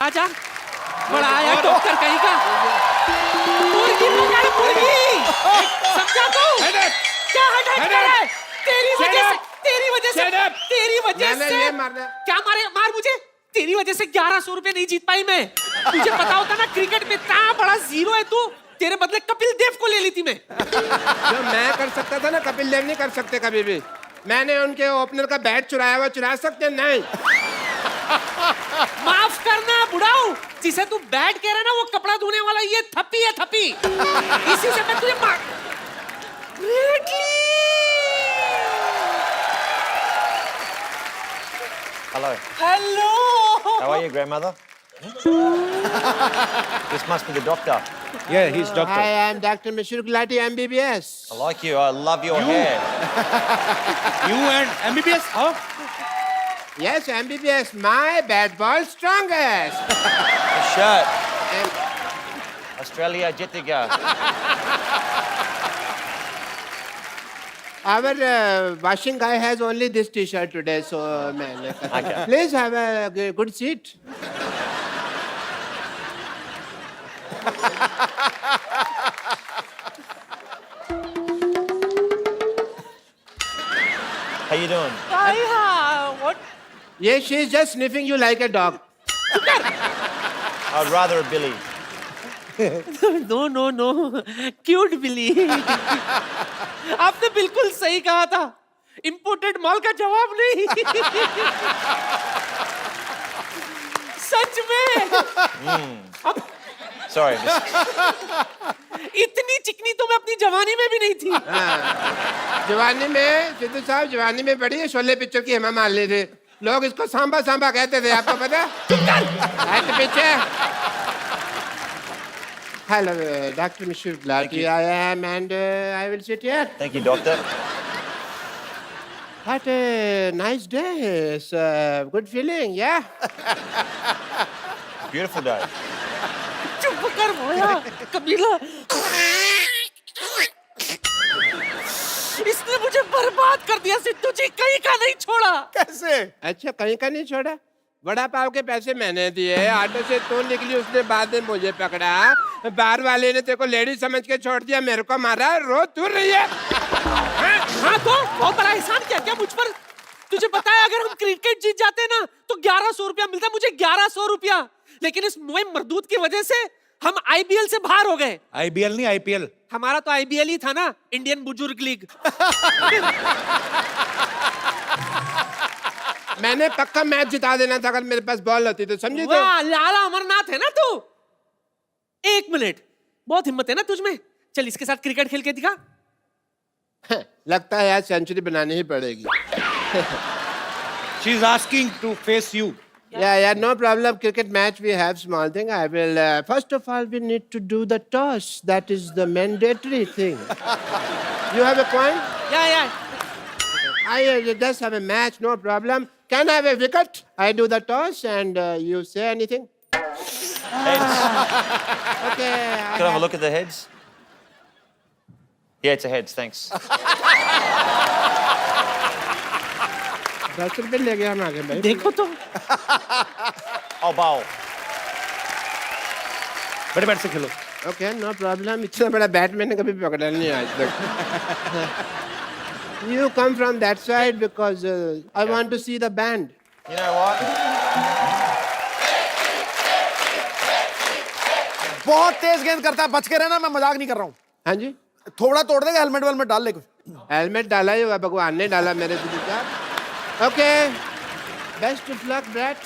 आजा, बड़ा आया डॉक्टर कहीं का। मुर्गी मंगा है, मुर्गी। समझा तू? क्या हेडेक है? तेरी वजह से ये मारना। क्या मार मुझे? तेरी वजह से 1100 रुपए नहीं जीत पाई मैं। तुझे पता होता ना क्रिकेट में इतना बड़ा जीरो है तू, तेरे बदले कपिल देव को ले ली थी मैं। जो मैं कर सकता था ना, कपिल देव नहीं कर सकते कभी भी। मैंने उनके ओपनर का बैट चुराया हुआ, चुरा सकते नहीं। माफ करना बुढ़ाऊ, जिसे तू बैट कह रहा ना वो कपड़ा धोने वाला ये थप्पी है, थप्पी। इसी से मैं तुझे मार। Hello. Hello. How are you, grandmother? This must be the doctor. Yeah, he's doctor. I am Dr. Mishra Gulati, MBBS. I like you. I love your hair. You and MBBS? Huh? Yes, MBBS, my bat ball strongest. The shirt. And Australia Jitiga. our washing guy has only this T-shirt today, so man, Okay. please have a good seat. How you doing? What? Yes, she's just sniffing you like a dog. I'd rather a Billy. No. Cute Billy. आपने बिल्कुल सही कहा था। Imported माल का जवाब नहीं। सच में। Sorry. इतनी चिकनी तो मैं अपनी जवानी में भी नहीं थी। जवानी में सिद्धू साहब, जवानी में बड़ी है, शोले पिक्चर की हेमा मालिनी थे। लोग इसको सांबा सांबा कहते थे, आपको पता? हट पीछे। Hello, Dr. Mishra Gulati. I am, and I will sit here. Thank you, doctor. What a nice day. It's a good feeling, yeah? Beautiful day. चुप कर भोया, कबीला। इसने मुझे बर्बाद कर दिया सिद्धू जी, कहीं का नहीं छोड़ा। कैसे? अच्छा, कहीं का नहीं छोड़ा? बड़ा पाव के पैसे मैंने दिए, ऑटो से तू निकली, उसने बाद में मुझे पकड़ा, बार वाले ने तेरे को लेडी समझ के छोड़ दिया, मेरे को मारा, रो तू रही है। हाँ तो बहुत बड़ा एहसान किया क्या मुझ पर? तुझे पता है अगर हम क्रिकेट जीत जाते ना तो 1100 रुपया मिलता, मुझे 1100 रुपया। लेकिन इस मुए मरदूत की वजह से हम आईबीएल से बाहर हो गए। IBL नहीं IPL. हमारा तो आईबीएल ही था ना, इंडियन बुजुर्ग लीग। मैंने पक्का मैच जिता देना था अगर मेरे पास बॉल होती तो, समझी? तो वाह, लाला अमरनाथ है ना तू। 1 मिनट, बहुत हिम्मत है ना तुझमें। चल इसके साथ क्रिकेट खेल के दिखा। लगता है यार सेंचुरी बनानी ही पड़ेगी। She's asking to face you. Yeah, no problem. Cricket match, we have small thing. I will, first of all, we need to do the toss. That is the mandatory thing. You have a point? Yeah. I just have a match, no problem. Can I have a wicket? I do the toss and you say anything? Heads. Okay. Can I have a look at the heads? Yeah, it's a heads, thanks. 10 रुपए ले गया हम आगे भाई। देखो तो। I'll bowl. बड़े bat से खेलो. Okay, no problem. इतना बड़ा बैट मैंने कभी पकड़ा नहीं आज तक। You come from that side because I want to see the band. You know what? बहुत तेज गेंद करता है, बच के रहना, मैं मजाक नहीं कर रहा हूँ। हाँ जी? थोड़ा तोड़ देगा, हेलमेट वेलमेट डाल ले कुछ। हेलमेट डाला ही होगा, भगवान ने डाला मेरे सिद्धू साहब। Okay, best of luck brat.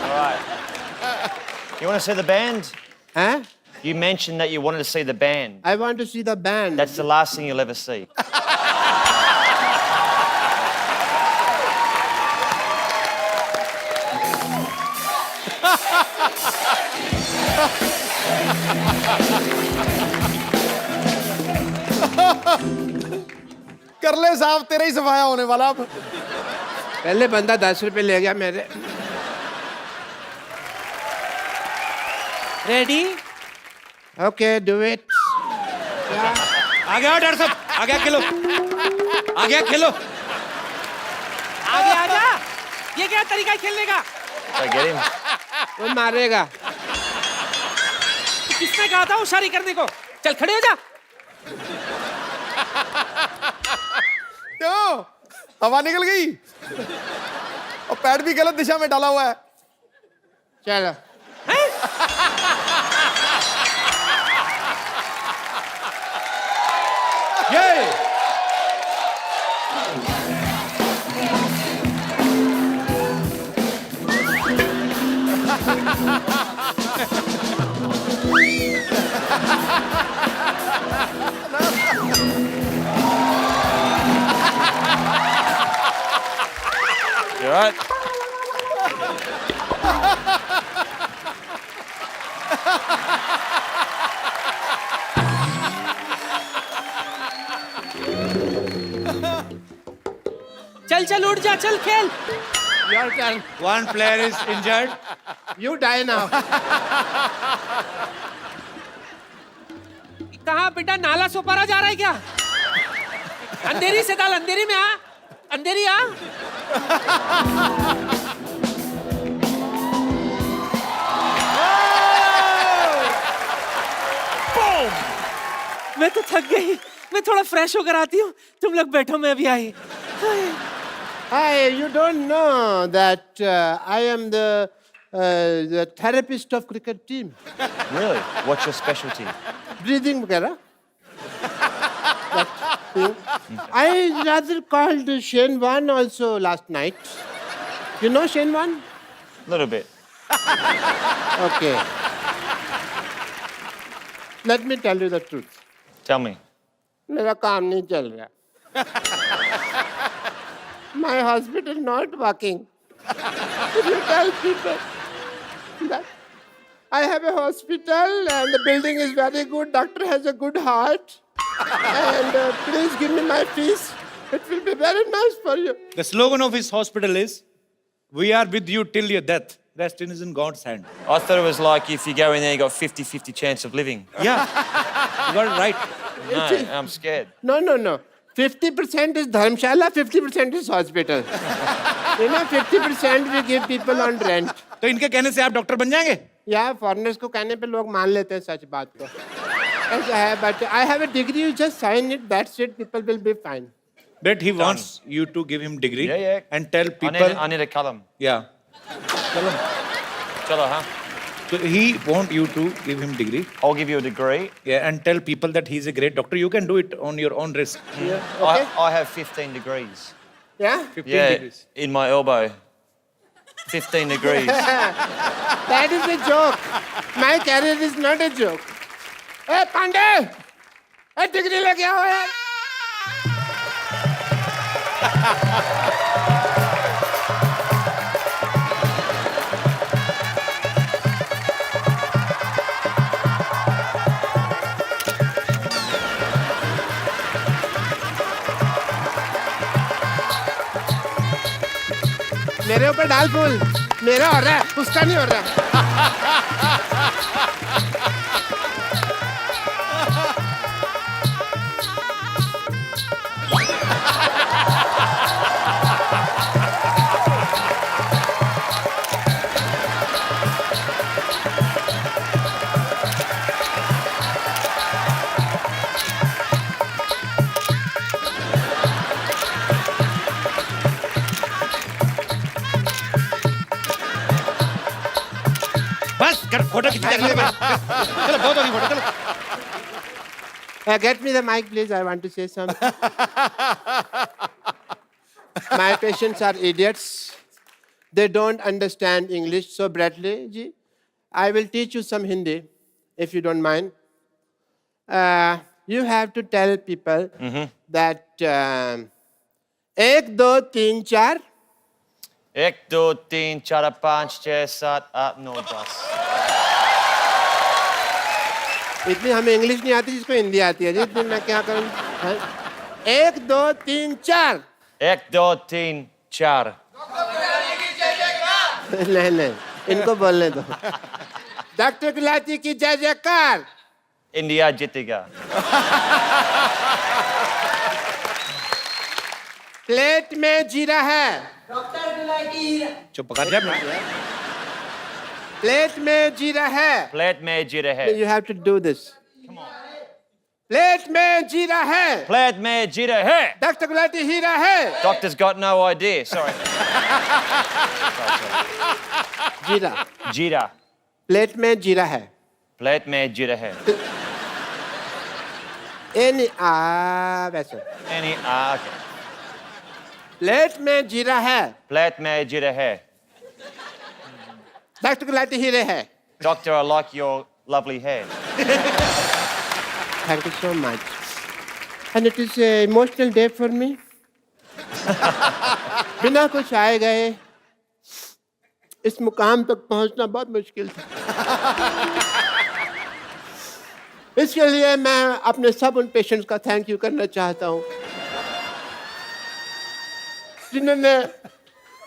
All right. You want to see the band? Huh? You mentioned that you wanted to see the band. I want to see the band. That's the last thing you'll ever see. कर ले साहब, तेरा ही सफाया होने वाला अब। पहले बंदा 10 रुपए ले गया मेरे। रेडी? Okay, do it. आ गया डॉक्टर साहब. आ गया खेलो, आ गया खेलो। आगे आजा। ये क्या तरीका है खेलने का? I get him. वो मारेगा। किसने कहा था होशियारी करने को? चल खड़े हो जा। क्यों? हवा निकल गई और पैर भी गलत दिशा में डाला हुआ है। चलो ये You alright? चल चल उठ जा, चल खेल। Your turn. one player is injured. You die now. कहाँ बेटा, नाला सोपारा जा रहा है क्या? अंधेरी से डाल, अंधेरी में आ, अंधेरी आ। मैं तो थक गई, मैं थोड़ा फ्रेश होकर आती हूँ। तुम लोग बैठो, मैं अभी आई। Hi, you don't know that I am the therapist of cricket team. Really? What's your specialty? Breathing वगैरह। That thing. I rather called Shane Warne also last night. You know Shane Warne? Little bit. Okay. Let me tell you the truth. Tell me. मेरा काम नहीं चल रहा। My hospital not working. If you tell people that I have a hospital and the building is very good, doctor has a good heart, and please give me my fees. It will be very nice for you. The slogan of his hospital is, "We are with you till your death. Rest is in God's hand." I thought it was like if you go in there, you got 50-50 chance of living. Yeah, you got it right. No, I'm scared. No. 50% is Dharmshala, 50% is hospital. You know, 50% we give people on rent. तो इनके कहने से आप doctor बन जाएंगे? Yeah, foreigners को कहने पे लोग मान लेते हैं सच बात को। ऐसा है, but I have a degree, you just sign it, that's it, people will be fine. But he wants you to give him degree Yeah. and tell I people. need a column. Yeah. Chalo, huh? So he want you to give him degree. I'll give you a degree. Yeah, and tell people that he's a great doctor. You can do it on your own risk. Yeah, okay? I have 15 degrees. Yeah? 15 Yeah, degrees. in my elbow. 15 degrees. That is a joke. My career is not a joke. Hey, Pandey! Hey, degree लेके आओ यार। मेरे ऊपर डाल फूल। मेरा हो रहा है, उसका नहीं हो रहा। बस कर फोटो खींच ले। चलो बहुत होगी फोटो, चलो। Get me the mic, please. I want to say something. My patients are idiots. They don't understand English. So, Bradley ji, I will teach you some Hindi, if you don't mind. You have to tell people that 1, 2, 3, 4. 1, 2, 3, 4, 5, 6, 7, 8, 9, 10. इतनी हमें English नहीं आती जिसको हिंदी आती है जी। इतनी मैं क्या करूँ? 1, 2, 3, 4। 1, 2, 3, 4. नहीं, इनको बोलने दो। डॉक्टर गुलाटी की जय जयकार। India जीतेगा. प्लेट में जीरा है। चुप कर जा बेटा। प्लेट में जीरा है। Plate में जीरा है. You have to do this. Plate में जीरा है। Plate में जीरा है. डॉक्टर गुलाटी हीरा है। Doctor's got no idea. Sorry. जीरा। Jeera. प्लेट में जीरा है। Plate में जीरा है. वैसे Okay. प्लेट में जीरा है। Plate में जीरा है. डॉक्टर गुलाटी हीरे है। Doctor, I like your lovely hair. Thank you so much. And it is an emotional day for me. बिना कुछ आए गए इस मुकाम तक पहुंचना बहुत मुश्किल था। इसके लिए मैं अपने सब उन पेशेंट्स का थैंक यू करना चाहता हूं जिन्होंने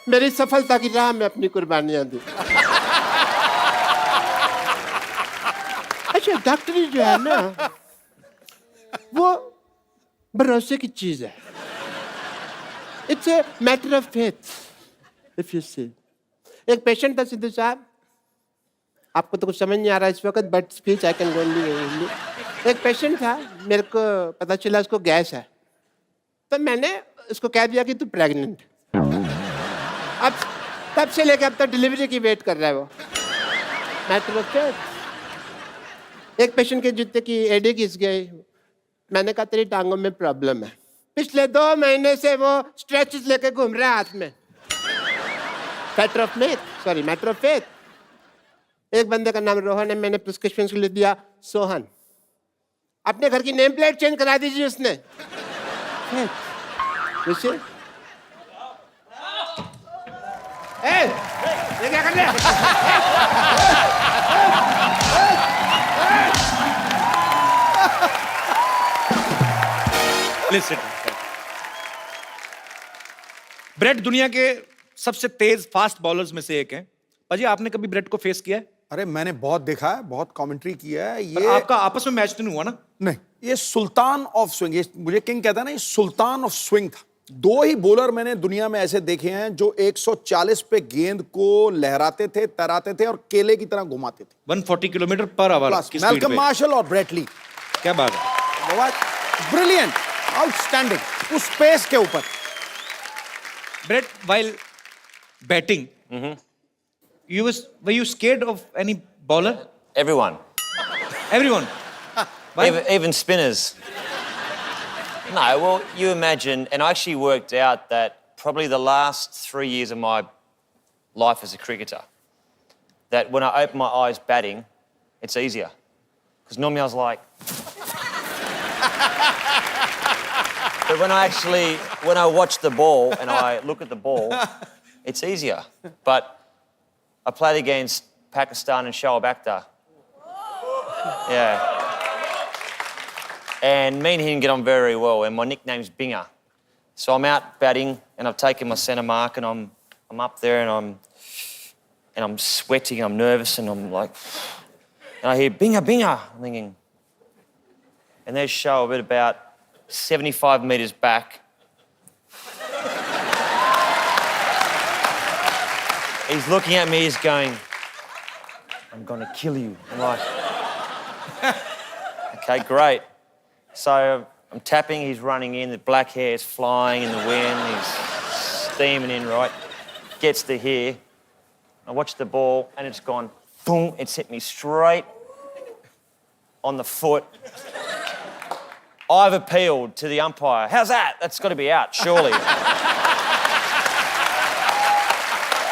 मेरी सफलता की राह में अपनी कुर्बानियां दी। अच्छा, डॉक्टरी जो है ना वो भरोसे की चीज है। It's a matter of faith if you see. एक पेशेंट था सिद्धू साहब, आपको तो कुछ समझ नहीं आ रहा इस वक्त, but speech I can only. एक पेशेंट था, मेरे को पता चला उसको गैस है, तो मैंने उसको कह दिया कि तू प्रेग्नेंट। अब तब से लेकर अब तक डिलीवरी की वेट कर रहा है वो। Matter of faith. एक पेशेंट के जूते की एडी घिस गई, मैंने कहा तेरी टांगों में प्रॉब्लम है। पिछले 2 महीने से वो स्ट्रेचेस लेके घूम रहा है हाथ में। Matter of faith. एक बंदे का नाम रोहन है, मैंने प्रिस्क्रिप्शन के लिए दिया सोहन। अपने घर की नेम प्लेट चेंज करा दीजिए उसने। ये क्या कर रहे हैं? Listen. ब्रेट दुनिया के सबसे तेज फास्ट बॉलर्स में से एक है। पाजी, आपने कभी ब्रेट को फेस किया है? अरे मैंने बहुत देखा है, बहुत कमेंट्री किया है। पर ये आपका आपस में मैच तो नहीं हुआ ना? नहीं, ये सुल्तान ऑफ स्विंग, ये मुझे किंग कहता है ना, ये सुल्तान ऑफ स्विंग था। 2 ही बॉलर मैंने दुनिया में ऐसे देखे हैं जो 140 पे गेंद को लहराते थे, तराते थे और केले की तरह घुमाते थे। 140 किलोमीटर पर आवर की स्पीड मैल्कम पे। मार्शल और ब्रेट ली। क्या बात है। ब्रिलियंट, आउटस्टैंडिंग, उस पेस के ऊपर। Brett, while batting, were you scared of any bowler? Everyone. Everyone. Why? Even spinners. No, well, you imagine, and I actually worked out that probably the last 3 years of my life as a cricketer, that when I open my eyes batting, it's easier. Because normally I was like... But when I watch the ball and I look at the ball, it's easier. But I played against Pakistan and Shoaib Akhtar. Yeah. And me and him get on very well, and my nickname's Binger. So I'm out batting, and I've taken my centre mark, and I'm up there, and I'm sweating, I'm nervous, and I'm like, and I hear Binger, Binger. I'm thinking, and there's Shoaib at about 75 metres back. He's looking at me, he's going, I'm gonna kill you. I'm like, okay, great. So I'm tapping, he's running in, the black hair is flying in the wind, he's steaming in, right? Gets to here. I watch the ball and it's gone, boom, it's hit me straight on the foot. I've appealed to the umpire. How's that? That's got to be out, surely.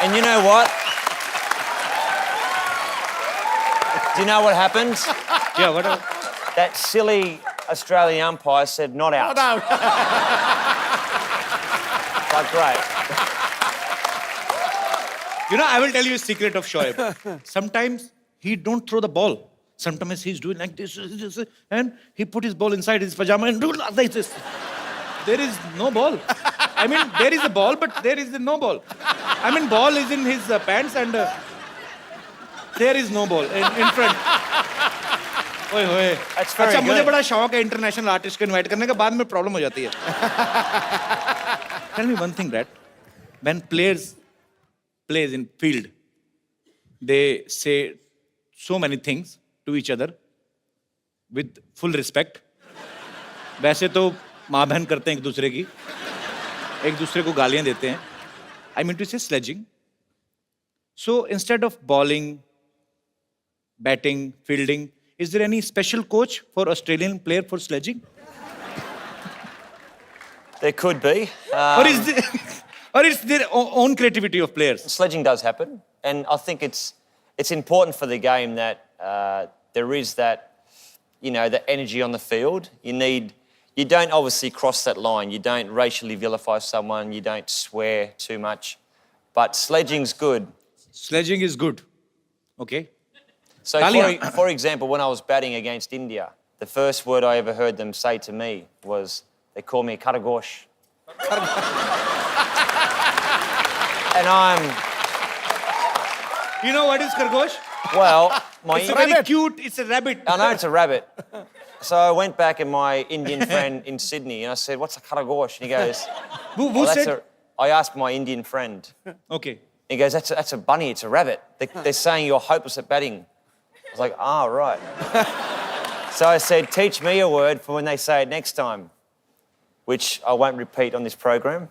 And you know what? Do you know what happened? Yeah, what? That silly Australian umpire said not out. Not out. Like, great. You know, I will tell you a secret of Shoaib. Sometimes he don't throw the ball. Sometimes he's doing like this, and he put his ball inside his pajama and do like this. There is no ball. I mean, there is a ball, but there is no ball. I mean, ball is in his pants and there is no ball in front. ओए होए। That's very अच्छा, मुझे good. बड़ा शौक है international artist को invite करने का, बाद में प्रॉब्लम हो जाती है। Tell me one thing, Brett. When players plays in field, they say so many things to each other with full respect. वैसे तो माँ बहन करते हैं एक दूसरे को गालियां देते हैं. I mean to say sledging. So instead of bowling, batting, fielding, is there any special coach for Australian player for sledging? There could be. Or it's their own creativity of players? Sledging does happen, and I think it's important for the game that there is that, the energy on the field. You don't obviously cross that line. You don't racially vilify someone. You don't swear too much, but sledging's good. Sledging is good. Okay. So, Talia. for example, when I was batting against India, the first word I ever heard them say to me was, they call me Karagosh. And You know what is Khargosh? well, It's a very cute, it's a rabbit. I know it's a rabbit. So I went back and my Indian friend in Sydney and I said, what's a Karagosh? And he goes, Who said? I asked my Indian friend. Okay. He goes, that's a bunny, it's a rabbit. They're saying you're hopeless at batting. I was like, right. So I said, teach me a word for when they say it next time, which I won't repeat on this program.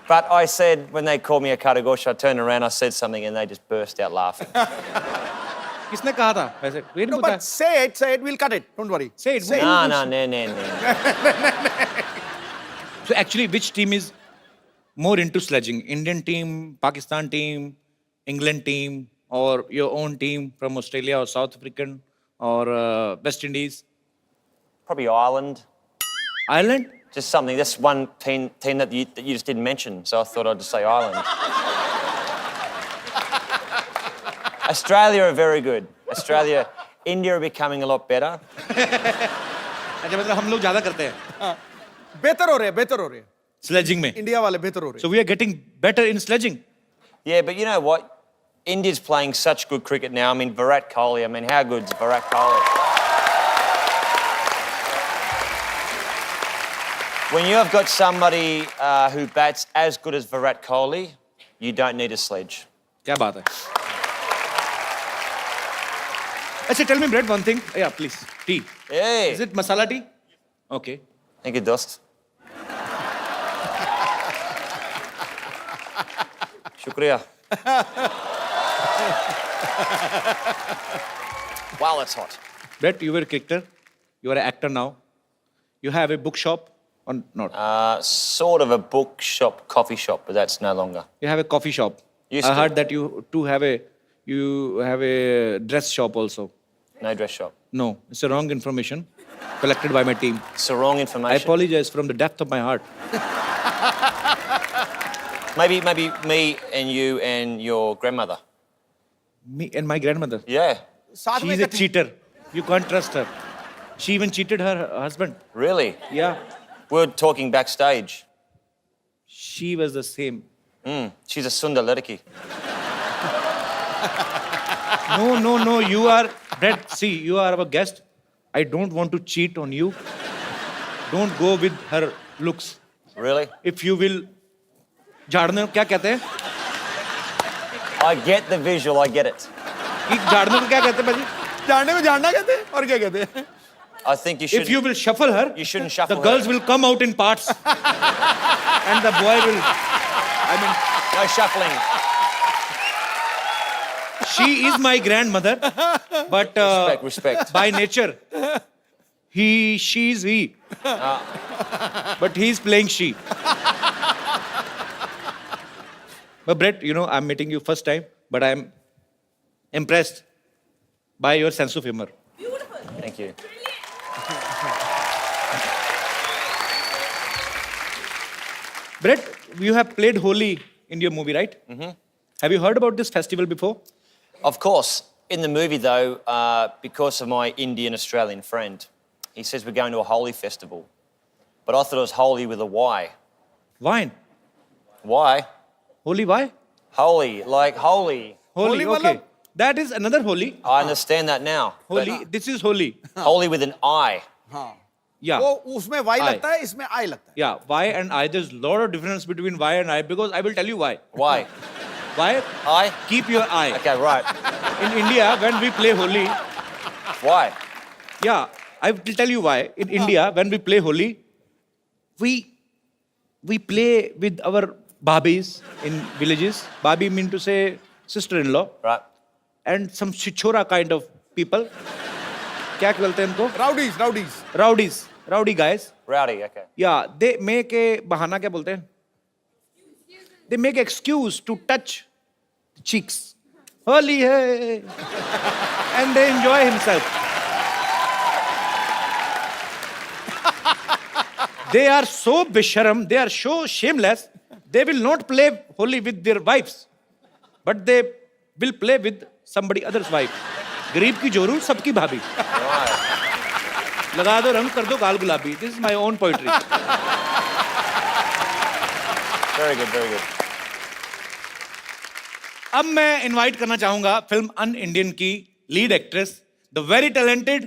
But I said, when they called me a Karagosh, I turned around, I said something, and they just burst out laughing. किसने कहा था वैसे? ये नहीं No, पता. but say it, we'll cut it. Don't worry. Say it. No. So actually, which team is more into sledging? Indian team, Pakistan team, England team, or your own team from Australia or South African or West Indies? Probably Ireland. Ireland? Just something. That's one team that you just didn't mention, so I thought I'd just say Ireland. Australia are very good. India are becoming a lot better. अच्छा मतलब हम लोग ज़्यादा करते हैं. बेहतर हो रहे हैं. Sledging में. इंडिया वाले बेहतर हो रहे हैं. So we are getting better in sledging. Yeah, but you know what? India's playing such good cricket now. I mean, Virat Kohli. I mean, how good's Virat Kohli? When you have got somebody who bats as good as Virat Kohli, you don't need a sledge. क्या बात है? अच्छा, tell me, Brett, one thing. Yeah, please. Tea. Hey. Is it masala tea? Okay. Thank you, Dost. Shukriya. Wow, that's hot. Brett, you were a cricketer. You are an actor now. You have a bookshop or not? Sort of a bookshop, coffee shop, but that's no longer. You have a coffee shop. Used I to. heard that you have a dress shop also. No dress shop. No, it's a wrong information collected by my team. It's the wrong I information. apologize from the depth of my heart. Maybe me and you and your grandmother. Me and my grandmother. Yeah. साथ में She's a इकट्ठे- cheater. You can't trust her. She even cheated her husband. Really? Yeah. We were talking backstage. She was the same. She's a Sundar Ladaki. No. You are, Brett, see, you are our guest. I don't want to cheat on you. Don't go with her looks. Really? If you will, झाड़ने को क्या कहते हैं? I get the visual, I get it. कि झाड़ने को क्या कहते हैं भाजी? जानने में जानना कहते हैं और क्या कहते हैं? I think you should. If you will shuffle her, You shouldn't shuffle the her. girls will come out in parts. And the boy will, No shuffling. she is my grandmother, but Respect. by nature, she is he. But he is playing she. But Brett, I'm meeting you first time, but I'm impressed by your sense of humor. Thank you. Brett, you have played Holi in your movie, right? Mm-hmm. Have you heard about this festival before? Of course. In the movie, though, because of my Indian-Australian friend, he says we're going to a Holi festival. But I thought it was Holi with a Y. Wine. Why? Holi, why? Holy, like holy. Holi, Holi okay. matlab? That is another Holi. I understand that now. but Holi, this is Holi. Holy with an I. Yeah. वो उसमें Y I. लगता है, इसमें I लगता है. Yeah, Y and I. There's a lot of difference between Y and I because I will tell you why. Why? Why? I? Keep your eye. Okay, right. In India, when we play Holi, Why? yeah, I will tell you why. In India, when we play Holi, we play with our bhabis in villages. Bhabi mean to say sister-in-law Right. and some chichora kind of people. क्या बोलते हैं इनको? Rowdies. Rowdy guys. Rowdy, okay. Yeah, they make a बहाना क्या बोलते हैं? They make excuse to touch cheeks. Holi hai. And they enjoy himself. They are so bisharam, they are so shameless, they will not play Holi with their wives. But they will play with somebody other's wife. गरीब की जोरू सबकी भाभी. लगा दो रंग कर दो गाल गुलाबी. This is my own poetry. Very good, very good. अब मैं इनवाइट करना चाहूंगा फिल्म अन इंडियन की lead actress the very talented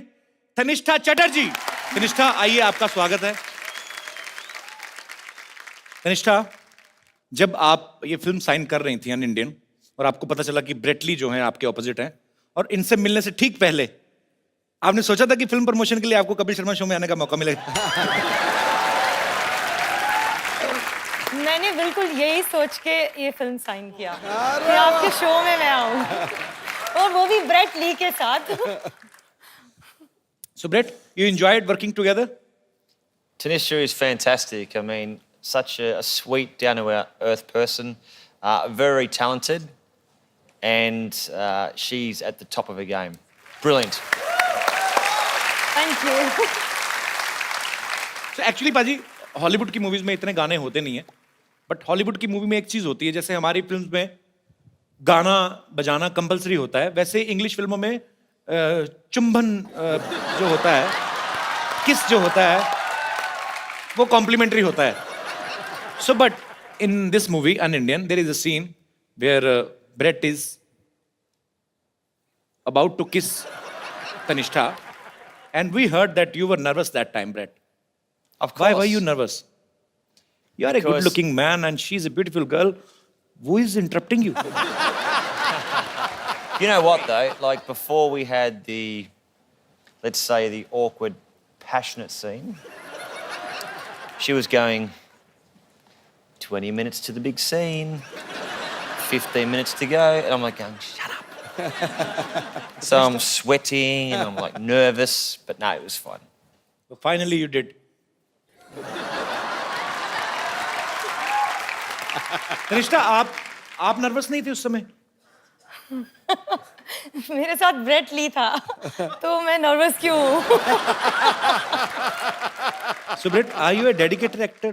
Tanishtha Chatterjee. Tanishtha आइए, आपका स्वागत है. तनिष्ठा, जब आप ये फिल्म साइन कर रही थी अन इंडियन और आपको पता चला कि ब्रेट ली जो है आपके ऑपोजिट हैं और इनसे मिलने से ठीक पहले आपने सोचा था कि फिल्म प्रमोशन के लिए आपको कपिल शर्मा शो में आने का मौका मिलेगा? मैंने बिल्कुल यही सोच के ये फिल्म साइन किया कि आपके शो में मैं आऊं और वो भी ब्रेट ली के साथ. So Brett, you enjoyed working together? Tanisha is fantastic. I mean, such a sweet, down-to-earth person, very talented, and she's at the top of her game. Brilliant. Thank you. So actually पाजी, Hollywood की movies में इतने गाने होते नहीं है, but Hollywood की movie में एक चीज होती है, जैसे हमारी फिल्म्स में गाना बजाना कंपलसरी होता है, वैसे इंग्लिश फिल्मों में चुंबन जो होता है, किस जो होता है, वो कॉम्प्लीमेंट्री होता है. So but in this movie UnIndian there is a scene where Brett is about to kiss Tannishtha and we heard that you were nervous that time. Brett, Of course. why were you nervous? You are a Because- good-looking man and she's a beautiful girl. Who is interrupting you? You know what, though? Like, before we had the, let's say, the awkward, passionate scene, she was going, 20 minutes to the big scene, 15 minutes to go, and I'm like going, shut up. So I'm sweating and I'm like nervous, but no, it was fun. So finally you did. Tanishtha, आप nervous नहीं थे उस समय? मेरे साथ Brett Lee था तो मैं नर्वस क्यों हूँ? So Brett, are you a dedicated actor?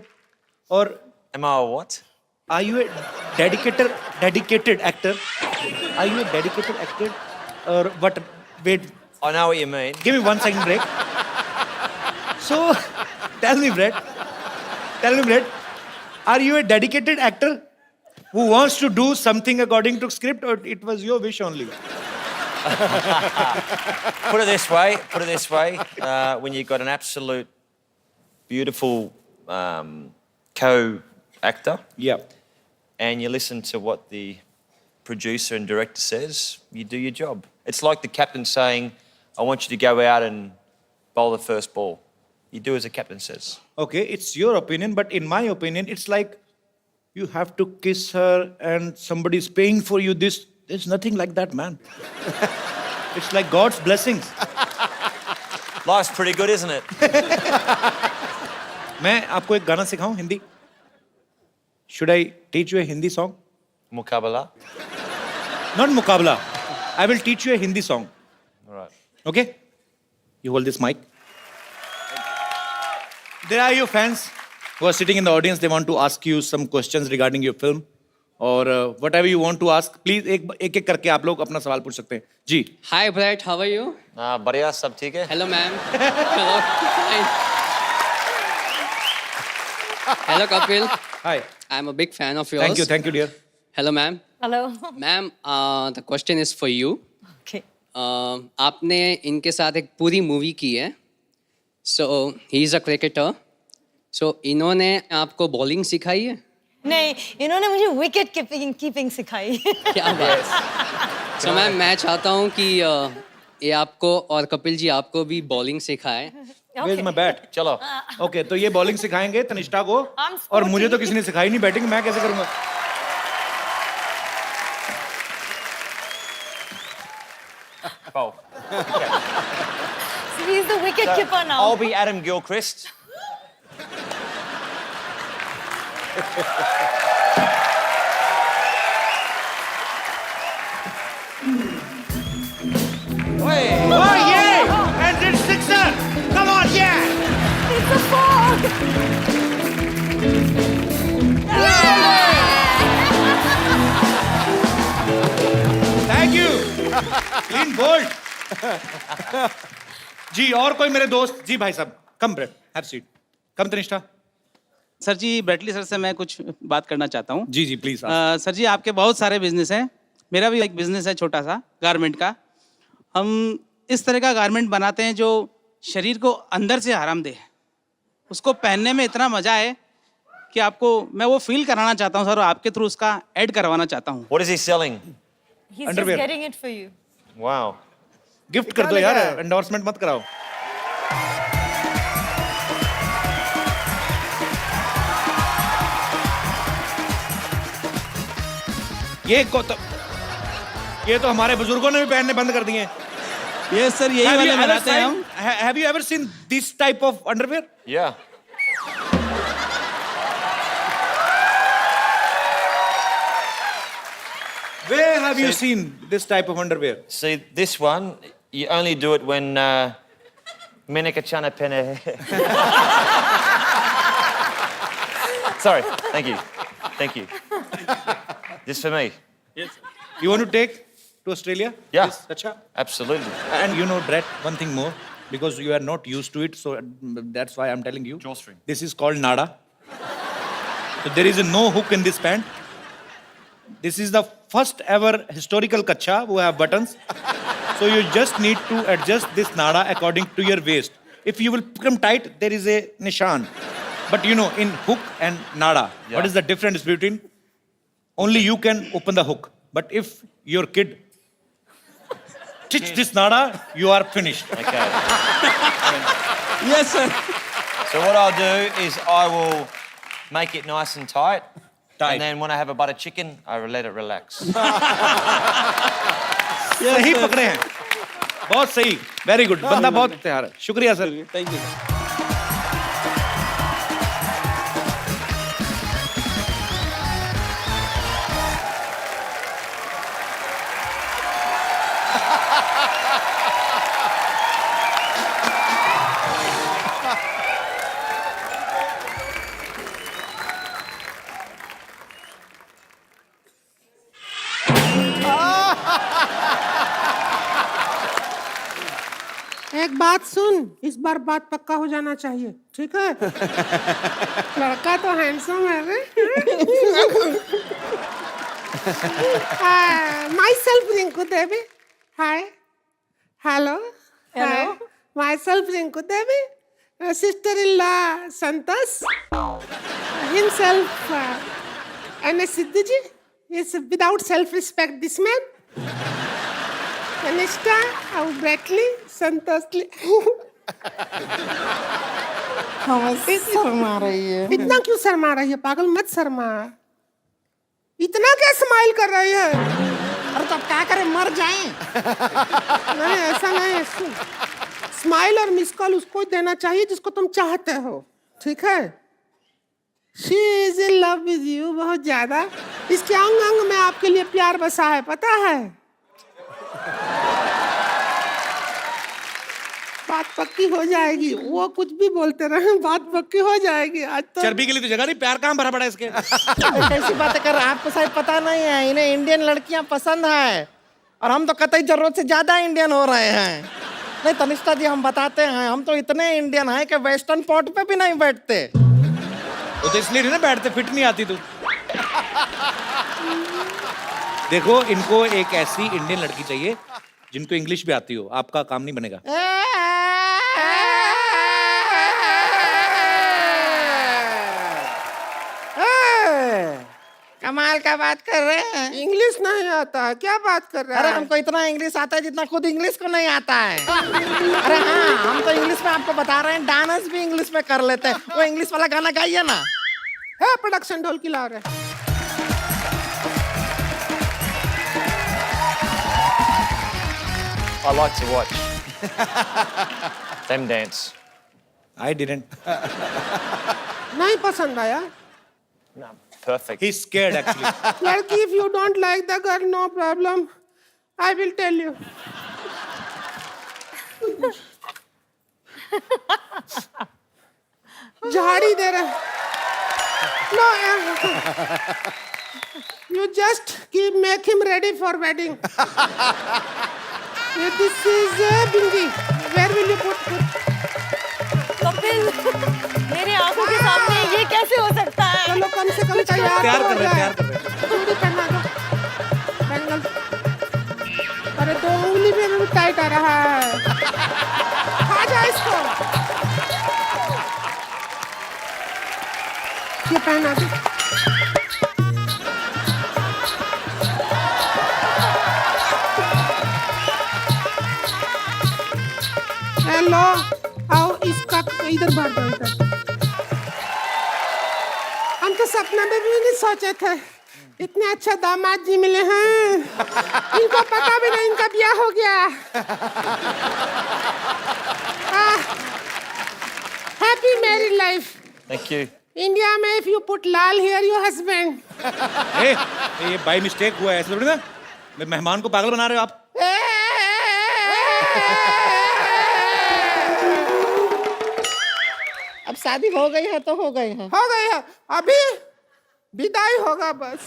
Or Am I a what? are you a dedicated actor? Are you a dedicated actor? Or what? Wait, I know what you mean. give me 1 second break. So, tell me, Brett, are you a dedicated actor who wants to do something according to script, or it was your wish only? Put it this way, when you've got an absolute beautiful co-actor Yeah. and you listen to what the producer and director says, you do your job. It's like the captain saying, I want you to go out and bowl the first ball. You do as the captain says. Okay, it's your opinion, but in my opinion, it's like you have to kiss her and somebody's paying for you this. There's nothing like that, man. It's like God's blessings. Life's pretty good, isn't it? मैं आपको एक गाना सिखाऊं Hindi? Should I teach you a Hindi song? Mukabala. Not मुकाबला. I will teach you a Hindi song. All right. Okay? You hold this mic. There are your fans who are sitting in the audience. They want to ask you some questions regarding your film. और whatever you want to ask, please एक एक करके आप लोग अपना सवाल पूछ सकते हैं. जी. Hi Brett, how are you? बढ़िया, सब ठीक है? Hello ma'am. Hello. Fine. Hello Kapil. Hi. I'm a big fan of yours. Thank you dear. Hello ma'am. Hello. Ma'am, the question is for you. Okay. आपने इनके साथ एक पूरी movie की है. So he's a cricketer. So इन्होंने आपको bowling सिखाई है? नहीं, इन्होंने मुझे विकेट कीपिंग सिखाई। क्या बात? So मैम मैं चाहता हूँ कि ये आपको और कपिल जी आपको भी bowling सिखाए। Where's my bat? चलो. Okay, तो ये बॉलिंग सिखाएंगे तनिष्ठा को I'm और मुझे तो sporty. किसी ने सिखाई नहीं बैटिंग, मैं कैसे करूंगा? Bowl. So he's the wicket keeper now. I'll be Adam Gilchrist. Oh yeah! And it's sixer! Come on, yeah! It's a four. Thank you. Clean bold. जी और कोई मेरे दोस्त जी भाई साहब come Brett have seat come Tannishtha sir ji Brett Lee sir से मैं कुछ बात करना चाहता हूँ। जी जी प्लीज सर जी आपके बहुत सारे बिजनेस हैं, मेरा भी एक बिजनेस है छोटा सा गारमेंट का। हम इस तरह का गारमेंट बनाते हैं जो शरीर को अंदर से आराम दे, उसको पहनने में इतना मजा है कि आपको मैं वो फील कराना चाहता हूँ सर, और आपके थ्रू उसका ऐड करवाना चाहता हूँ। What is he selling? He's Underwear. just getting it for you. Wow. Gift कर दो यार, एंडोर्समेंट मत कराओ। ये तो हमारे बुजुर्गों ने भी पहनने बंद कर दिए हैं। ये सर यही वाले बनाते हैं हम। Have you ever seen this type of underwear? Yeah. Where have you seen this type of underwear? See, this one, you only do it when Minika Chana Pene. Sorry, thank you. Thank you. This for me. You want to take to Australia? Yeah. Yes, acha. Absolutely. And you know, Brett, one thing more, because you are not used to it, so that's why I'm telling you. Drawstring. This is called nada. So there is no hook in this pant. This is the first ever historical kacha who have buttons. So you just need to adjust this nada according to your waist. If you will become tight, there is a nishan. But you know, in hook and nada, Yeah. what is the difference between? Only you can open the hook. But if your kid stitch this nada, you are finished. Okay. Yes sir. So what I'll do is I will make it nice and tight. Tight. And then when I have a butter chicken, I will let it relax. सही पकड़े हैं, बहुत सही, very good, बंदा बहुत तैयार है, शुक्रिया सर। Thank you sir. एक बात सुन, इस बार बात पक्का हो जाना चाहिए, ठीक है? लड़का तो हैंडसम है रे। Myself Rinku Devi. Hi. Hello. Hello. Myself Rinku Devi. Sister-in-law Santos. Himself N.S. Siddhuji. Is without self-respect this man. Kanishka, Bradley, Santos. Sharma रही है। इतना क्यों शर्मा रही है? पागल मत शर्मा। इतना क्या स्माइल कर रही है? अरे तो अब क्या करें, मर जाएं? नहीं ऐसा नहीं है। स्माइल और मिस कॉल उसको देना चाहिए जिसको तुम चाहते हो, ठीक है? She is in love with you बहुत ज्यादा। इसके अंग अंग में आपके लिए प्यार बसा है, पता है? बात पक्की हो जाएगी, वो कुछ भी बोलते रहे, बात पक्की हो जाएगी। आज तो चर्बी के लिए तो जगह नहीं, प्यार कहाँ भरा पड़ा है इसके? कैसी बातें कर रहे हैं? आपको शायद पता नहीं है, इन्हें इंडियन लड़कियां पसंद है और हम तो कतई जरूरत से ज्यादा इंडियन हो रहे हैं। नहीं तनिष्ठा जी, हम बताते हैं, हम तो इतने इंडियन हैं कि वेस्टर्न पोर्ट पे भी नहीं बैठते। वो तो इसलिए नहीं ना बैठते, फिट नहीं आती तू। देखो, इनको एक ऐसी इंडियन लड़की चाहिए जिनको इंग्लिश भी आती हो, आपका काम नहीं बनेगा। कमाल का बात कर रहे हैं। इंग्लिश नहीं आता है, क्या बात कर रहा अरे है? हमको इतना इंग्लिश आता है जितना खुद इंग्लिश को नहीं आता है। अरे हाँ, हम तो इंग्लिश में आपको बता रहे हैं, डांस भी इंग्लिश में कर लेते हैं। वो इंग्लिश वाला गाना गाइए ना। है प्रोडक्शन ढोल की ला रहे। I like to watch them dance. I didn't. नहीं पसंद आया? No, perfect. He's scared actually. लड़की, if you don't like the girl, no problem. I will tell you. झाड़ी दे रहे। No, you just make him ready for wedding. This is bingi. Where will you put? Kapil, मेरे आंखों के सामने ये कैसे हो सकता है? चलो कम से कम तैयार तैयार तो कर हो रहे हैं, जाए। तैयार कर रहे हैं। चूड़ी पहना दो। बैंगल। अरे 2 उंगली पे भी टाइट आ रहा है। खा जा इसको। ये पहना दो। हेलो, आओ इसका इधर बाहर दो इधर। हम तो सपना में भी नहीं सोचे थे इतने अच्छा दामाद जी मिले हैं। इनको पता भी नहीं इनका ब्याह हो गया। Happy married life. Thank you. India में इफ यू पुट लाल हियर योर हस्बैंड। ये बाय मिस्टेक हुआ है, ऐसे थोड़ी ना। मेहमान को पागल बना रहे हो आप। अब शादी हो गई है तो हो गई है। हो गई है, अभी विदाई होगा बस।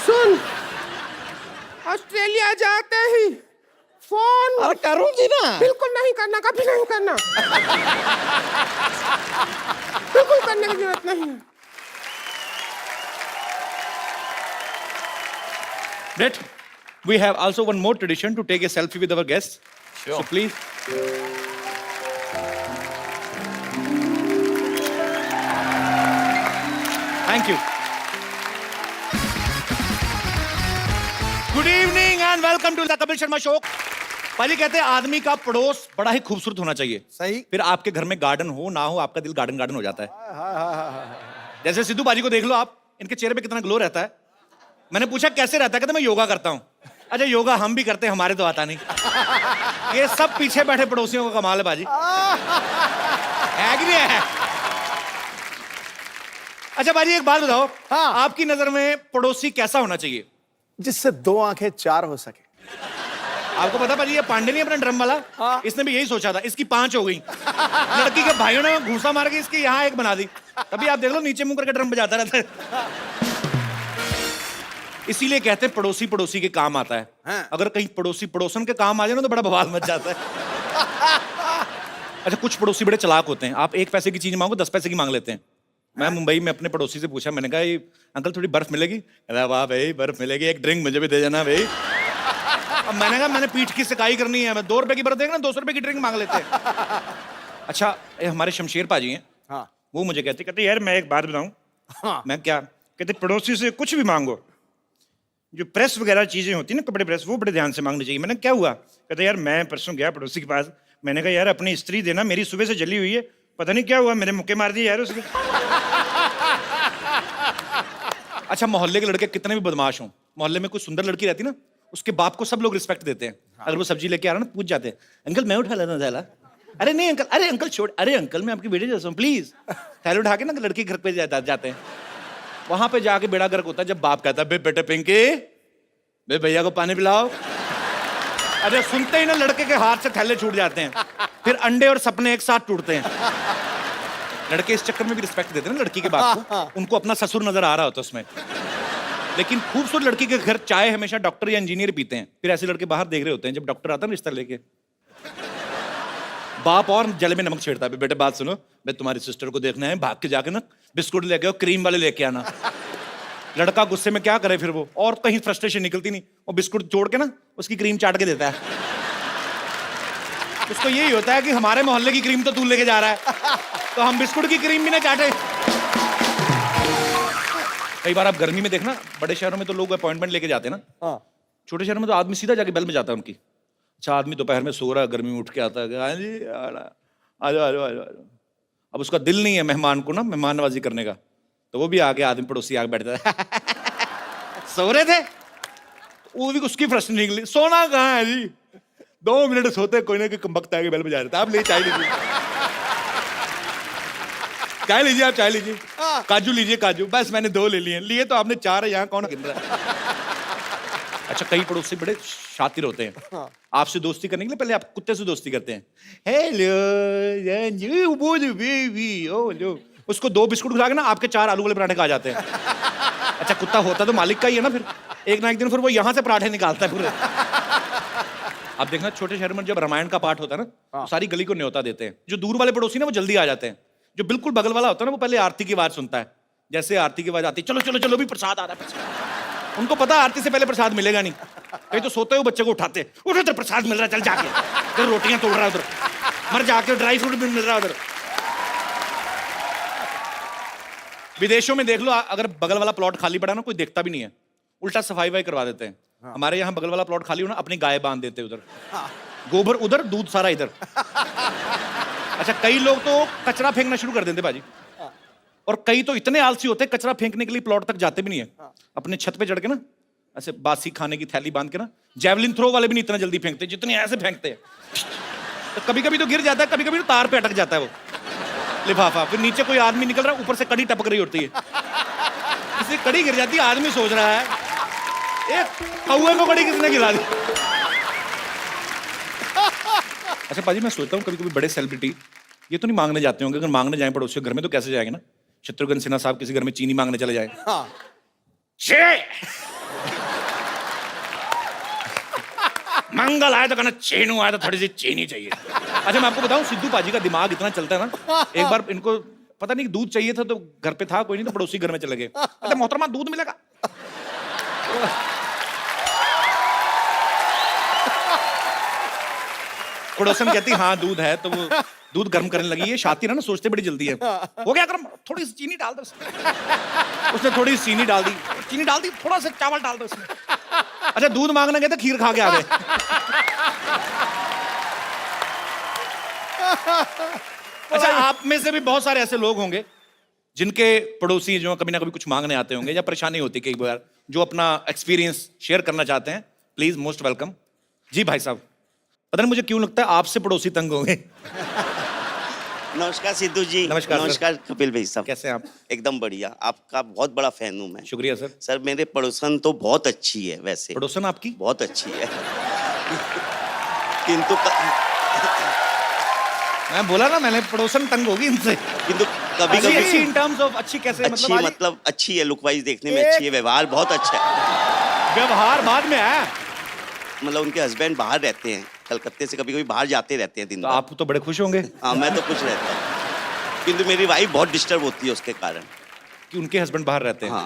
सुन, ऑस्ट्रेलिया जाते ही फोन। और करूंगी ना। बिल्कुल नहीं करना, कभी नहीं करना। बिल्कुल करने की जरूरत नहीं है। Brett, we have also one more tradition to take a selfie with our guests. Sure. So please. Thank you. Good evening and welcome to the Kapil Sharma Show. पाजी कहते हैं आदमी का पड़ोस बड़ा ही खूबसूरत होना चाहिए। सही। फिर आपके घर में गार्डन हो ना हो, आपका दिल गार्डन गार्डन हो जाता है। जैसे सिद्धू पाजी को देख लो आप, इनके चेहरे पे कितना ग्लो रहता है। मैंने पूछा कैसे रहता है, कहते मैं योगा करता हूँ। अच्छा, योगा हम भी करते हैं, हमारे तो आता नहीं। ये सब पीछे बैठे पड़ोसियों का कमाल है बाजी। है कि नहीं है? अच्छा बाजी, एक बात बताओ। हाँ। आपकी नजर में पड़ोसी कैसा होना चाहिए? जिससे 2 आंखें 4 हो सके। आपको पता बाजी, ये पांडे नहीं अपना ड्रम वाला, हाँ। इसने भी यही सोचा था। इसकी 5 हो गई। लड़की के भाइयों ने घूसा मार के इसकी यहाँ 1 बना दी। तभी आप देख लो नीचे मुंह करके ड्रम बजाता रहता है। इसीलिए कहते हैं पड़ोसी पड़ोसी के काम आता है। हाँ। अगर कहीं पड़ोसी पड़ोसन के काम आ जाए ना तो बड़ा बवाल मच जाता है। अच्छा, कुछ पड़ोसी बड़े चालाक होते हैं। आप 1 पैसे की चीज मांगो 10 पैसे की मांग लेते हैं। मैं मुंबई में अपने पड़ोसी से पूछा, मैंने कहा अंकल थोड़ी बर्फ मिलेगी? कहता वाह भाई बर्फ मिलेगी, एक ड्रिंक मुझे भी दे देना भाई। अब मैंने कहा मैंने पीठ की सिकाई करनी है, मैं 2 रुपए की बर्फ देगा ना 200 रुपए की ड्रिंक मांग लेते हैं। अच्छा, ये हमारे शमशेर पाजी हैं। हाँ। वो मुझे कहते यार मैं एक बात बताऊं। हाँ। मैं क्या? कहते पड़ोसी से कुछ भी मांगो, जो प्रेस वगैरह चीजें होती है ना, कपड़े प्रेस, वो बड़े ध्यान से मांगनी चाहिए। मैंने क्या हुआ? कहते यार मैं परसों गया पड़ोसी के पास, मैंने कहा यार अपनी स्त्री देना, मेरी सुबह से जली हुई है, पता नहीं क्या हुआ, मेरे मुक्के मार दिए यार उसने। अच्छा, मोहल्ले के लड़के कितने भी बदमाश हों, मोहल्ले में कोई सुंदर लड़की रहती ना, उसके बाप को सब लोग रिस्पेक्ट देते हैं। अगर वो सब्जी लेके आ रहा ना, पूछ जाते हैं अंकल मैं उठा लेना थैला। अरे नहीं अंकल, अरे अंकल छोड़, अरे अंकल मैं आपकी बेटे जैसा हूँ, प्लीज। थैला उठा के ना लड़की घर पे जाते हैं। वहां पे जाके बेड़ा गर्क होता है जब बाप कहता है बे बेटे पिंकी, बे भैया को पानी पिलाओ। अरे सुनते ही ना लड़के के हाथ से थैले छूट जाते हैं, फिर अंडे और सपने एक साथ टूटते हैं। लड़के इस चक्कर में भी रिस्पेक्ट देते हैं ना लड़की के बाप को, उनको अपना ससुर नजर आ रहा होता है उसमें। लेकिन खूबसूरत लड़की के घर चाय हमेशा डॉक्टर या इंजीनियर पीते हैं, फिर ऐसे लड़के बाहर देख रहे होते हैं। जब डॉक्टर आता है ना रिश्ता लेके, बाप और जल में नमक छेड़ता है, बेटे बात सुनो, मैं तुम्हारी सिस्टर को देखना है, भाग के जाके ना बिस्कुट लेके आओ, क्रीम वाले लेके आना। लड़का गुस्से में क्या करे फिर वो, और कहीं फ्रस्ट्रेशन निकलती नहीं, वो बिस्कुट जोड़ के ना उसकी क्रीम चाट के देता है। उसको यही होता है कि हमारे मोहल्ले की क्रीम तो तू लेके जा रहा है, तो हम बिस्कुट की क्रीम भी ना चाटे। कई बार आप गर्मी में देखना, बड़े शहरों में तो लोग अपॉइंटमेंट लेके जाते हैं ना, हाँ छोटे शहरों में तो आदमी सीधा जाके बेल में जाता है उनकी। अच्छा, आदमी दोपहर में सो रहा है, गर्मी में उठ के आता है, हाँ जी आ जाओ आ जाओ आ जाओ। अब उसका दिल नहीं है मेहमान को ना मेहमान नवाजी करने का, तो वो भी आके आदमी पड़ोसी आके बैठता है सो रहे थे, वो भी उसकी प्रश्न निकली, सोना कहाँ है जी, 2 मिनट सोते कोई ना कोई कमबख्त आके बेल बजा देता, आप ले चाय लीजिए चाय लीजिए, आप चाय लीजिए, काजू लीजिए काजू, बस मैंने 2 ले लिए, लिए तो आपने 4 है, यहाँ कौन गिन रहा है। अच्छा, कई पड़ोसी बड़े शातिर होते हैं, आपसे दोस्ती करने के लिए पहले आप कुत्ते से दोस्ती करते हैं, हेलो बेबी, ओ लो, उसको 2 बिस्कुट खिला के ना आपके 4 आलू वाले पराठे खा जाते हैं। अच्छा, कुत्ता होता तो मालिक का ही है ना, फिर एक ना एक दिन फिर वो यहाँ से पराठे निकालता है पूरे। आप देखना छोटे शहर में जब रामायण का पाठ होता है ना, तो सारी गली को न्योता देते हैं, जो दूर वाले पड़ोसी ना वो जल्दी आ जाते हैं, जो बिल्कुल बगल वाला होता है ना वो पहले आरती की आवाज सुनता है, जैसे आरती की आवाज आती है, चलो चलो चलो भी प्रसाद आ रहा है, उनको पता आरती से पहले प्रसाद मिलेगा नहीं, कहीं तो सोते हुए बच्चे को उठाते, उठो तो प्रसाद मिल रहा है, चल जाके तो रोटियां तोड़ रहा है उधर, मर जाके ड्राई फ्रूट भी मिल रहा है उधर। विदेशों में देख लो, अगर बगल वाला प्लॉट खाली पड़ा ना, कोई देखता भी नहीं है, उल्टा सफाई वाई करवा देते हैं। हमारे यहाँ बगल वाला प्लॉट खाली हो ना, अपनी गाय बांध देते उधर, गोबर उधर, दूध सारा इधर। अच्छा, कई लोग तो कचरा फेंकना शुरू कर देते बाजी, और कई तो इतने आलसी होते हैं कचरा फेंकने के लिए प्लॉट तक जाते भी नहीं है, अपने छत पे चढ़ के ना ऐसे बासी खाने की थैली बांध के ना, जैवलिन थ्रो वाले भी नहीं इतना जल्दी फेंकते जितने ऐसे फेंकते हैं। तो कभी कभी तो गिर जाता है, कभी कभी तो तार पे अटक जाता है वो लिफाफा, फिर नीचे कोई आदमी निकल रहा है, ऊपर से कड़ी टपक रही होती है, किसी कड़ी गिर जाती है, आदमी सोच रहा है एक कौवे को कड़ी किसने गिरा दी। अच्छा पाजी, मैं सोचता हूँ कभी कभी बड़े सेलिब्रिटी ये तो नहीं मांगने जाते होंगे, अगर मांगने जाए पड़ोसियों घर में तो कैसे जाएंगे ना, शत्रुघ्न सिन्हा साहब किसी घर में चीनी मांगने चले जाए, मंगल आया तो कहना चेनू आया तो थोड़ी सी चीनी चाहिए। अच्छा, मैं आपको बताऊं, सिद्धू पाजी का दिमाग इतना चलता है ना, एक बार इनको पता नहीं दूध चाहिए था, तो घर पे था कोई नहीं, तो पड़ोसी घर में चले गए, अरे मोहतरमा दूध मिलेगा, पड़ोसन कहती हाँ दूध है, तो वो दूध गर्म करने लगी, ये शातिर है ना, सोचते बड़ी जल्दी है, हो गया गर्म, थोड़ी सी चीनी डाल दो उसने थोड़ी सी चीनी डाल दी, थोड़ा सा चावल डाल दो उसमें। अच्छा, दूध मांगने गए तो खीर खा के आ गए। अच्छा, आप में से भी बहुत सारे ऐसे लोग होंगे जिनके पड़ोसी जो कभी ना कभी कुछ मांगने आते होंगे, या परेशानी होती कई बार, जो अपना एक्सपीरियंस शेयर करना चाहते हैं, प्लीज मोस्ट वेलकम। जी भाई साहब, पता नहीं मुझे क्यों लगता है आपसे पड़ोसी तंग होंगे। नमस्कार सिद्धू जी। नमस्कार नमस्कार कपिल भाई साहब। कैसे हैं आप? एकदम बढ़िया, आपका बहुत बड़ा फैन हूँ मैं। शुक्रिया सर। सर, मेरे पड़ोसन तो बहुत अच्छी है वैसे। पड़ोसन आपकी बहुत अच्छी है किंतु मैं बोला ना, मैंने पड़ोसन तंग होगी इनसे, किंतु कभी अच्छी कभी इन टर्म्स ऑफ अच्छी कैसे, अच्छी मतलब अच्छी है, लुक वाइज देखने में अच्छी है, व्यवहार बहुत अच्छा है। व्यवहार बाद में है, मतलब उनके हस्बैंड बाहर रहते हैं, कलकत्ते से कभी कभी बाहर जाते रहते हैं दिन तो भर। आप तो बड़े खुश होंगे। हाँ, मैं तो खुश रहता हूँ, किंतु मेरी वाइफ बहुत डिस्टर्ब होती है उसके कारण। कि उनके हस्बैंड बाहर रहते हैं। हाँ।